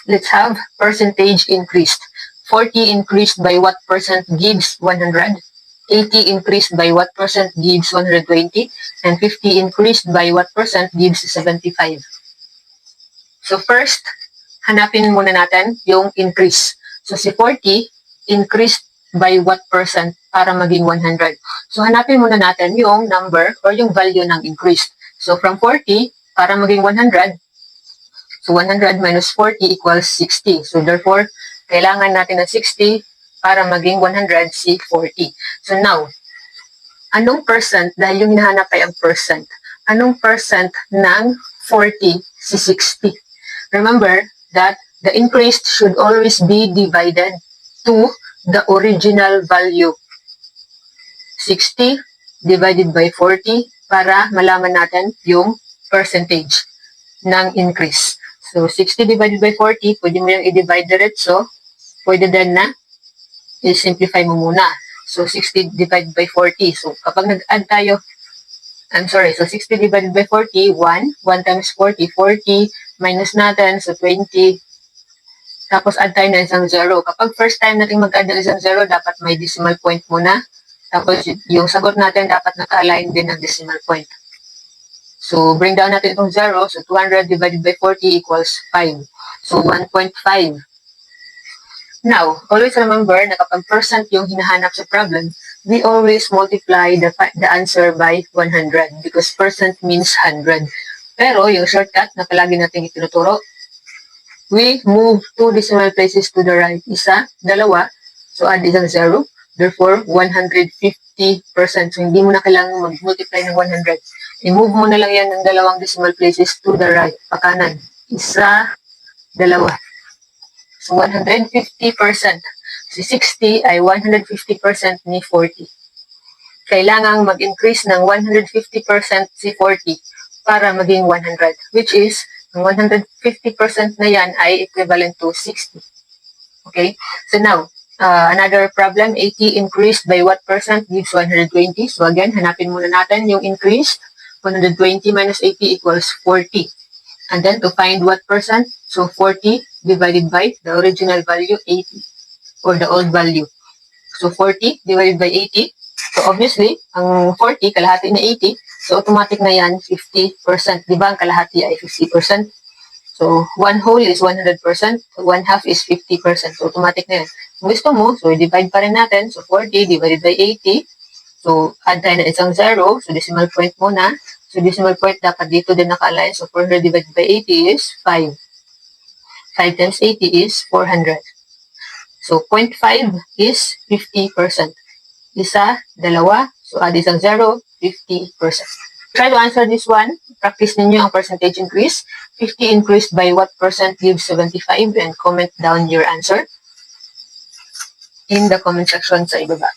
let's have percentage increased. 40 increased by what percent gives 100? 80 increased by what percent gives 120? And 50 increased by what percent gives 75? So first, hanapin muna natin yung increase. So si 40 increased by what percent para maging 100? So hanapin muna natin yung number or yung value ng increased. So from 40, para maging 100, so 100 minus 40 equals 60. So therefore, kailangan natin ng 60 para maging 100 si 40. So now, anong percent, dahil yung hinahanap ay ang percent, anong percent ng 40 si 60? Remember that the increased should always be divided to the original value. 60 divided by 40 para malaman natin yung percentage ng increase. So, 60 divided by 40, pwede mo yung i-divide diretso. Pwede din na i-simplify mo muna. So, 60 divided by 40. So, kapag nag-add tayo, so 60 divided by 40, 1. 1 times 40, 40. Minus natin, so 20. Tapos, add tayo ng isang 0. Kapag first time natin mag-add ng isang 0, dapat may decimal point muna. Tapos, yung sagot natin dapat naka-align din ng decimal point. So, bring down natin itong 0. So, 200 divided by 40 equals 5. So, 1.5. Now, always remember na kapag percent yung hinahanap sa problem, we always multiply the answer by 100 because percent means 100. Pero, yung shortcut na palagi natin itinuturo, we move 2 decimal places to the right. Isa, dalawa. So, add isang 0. Therefore, 150%. So, hindi mo na kailangan mag-multiply ng 100. I-move mo na lang yan ng dalawang decimal places to the right, pakanan. Isa, dalawa. So, 150%. Si 60 ay 150% ni 40. Kailangang mag-increase ng 150% si 40 para maging 100, which is, ang 150% na yan ay equivalent to 60. Okay? So now, another problem, 80 increased by what percent gives 120? So again, hanapin muna natin yung increased. 120 minus 80 equals 40. And then to find what percent, so 40 divided by the original value, 80, or the old value. So 40 divided by 80. So obviously, ang 40, kalahati na 80. So automatic na yan, 50%. Diba ang kalahati ay 50%? So 1 whole is 100%. 1 half is 50%. So automatic na yan. Kung gusto mo, so divide pa rin natin. So 40 divided by 80. So add tayo na isang 0. So decimal point muna. So decimal point dapat dito din naka-align. So 400 divided by 80 is 5. 5 times 80 is 400. So 0.5 is 50%. Isa, dalawa. So add isang 0, 50%. Try to answer this one. Practice ninyo ang percentage increase. 50 increased by what percent gives 75? And comment down your answer in the comment section sa ibaba.